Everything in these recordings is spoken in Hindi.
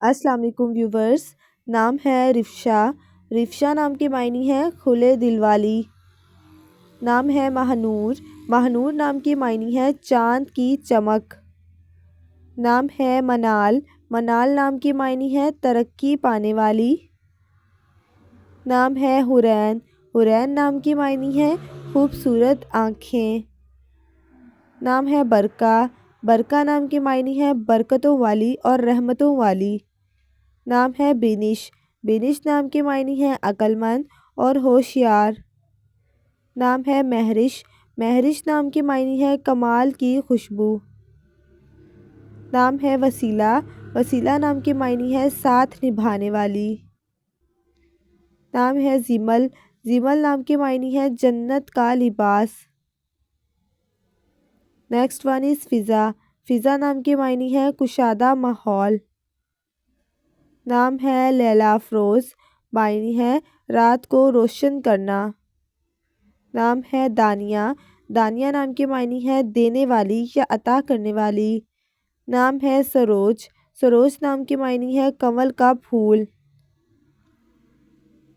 अस्सलाम वालेकुम व्यूवर्स। नाम है रिफ्शा। रिफ्शा नाम की मायनी है खुले दिल वाली। नाम है महानूर। महानूर नाम की मायनी है चांद की चमक। नाम है मनाल। मनाल नाम की मायनी है तरक्की पाने वाली। नाम है हुरैन। हुरैन नाम की मायनी है खूबसूरत आँखें। नाम है बरका। बरका नाम की मायनी है बरकतों वाली और रहमतों वाली। नाम है बिनिश। बिनिश नाम की मायनी है अक्लमंद और होशियार। नाम है महरिश। महरिश नाम की मायनी है कमाल की खुशबू। नाम है वसीला। वसीला नाम की मायनी है साथ निभाने वाली। नाम है जिमल। जिमल नाम की मायनी है जन्नत का लिबास। नेक्स्ट वन इज़ फ़िज़ा। फ़िज़ा नाम की मायनी है कुशादा माहौल। नाम है लैला अफरोज़। मायनी है रात को रोशन करना। नाम है दानिया। दानिया नाम की मायनी है देने वाली या अता करने वाली। नाम है सरोज। सरोज नाम की मायनी है कमल का फूल।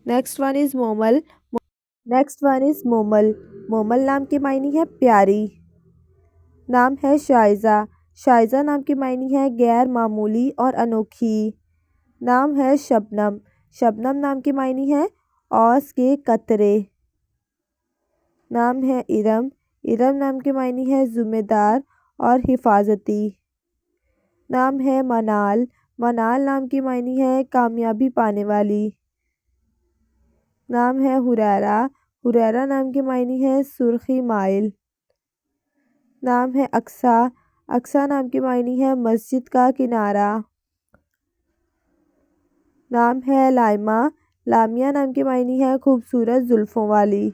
Next one is Momal. Next one is Momal. Momal नाम की मायनी है प्यारी। नाम है शाइज़ा। शाइज़ा नाम की मायनी है गैर मामूली और अनोखी। नाम है शबनम। शबनम नाम की मायनी है औस के कतरे। नाम है इरम। इरम नाम की मायनी है ज़िम्मेदार और हिफाजती। नाम है मनाल। मनाल नाम की मायनी है कामयाबी पाने वाली। नाम है हुरैरा। हुरैरा नाम की मायनी है सुर्खी माइल। नाम है अक्सा। अक्सा नाम की मायनी है मस्जिद का किनारा। नाम है लाइमा। लामिया नाम की मायनी है खूबसूरत जुल्फ़ों वाली।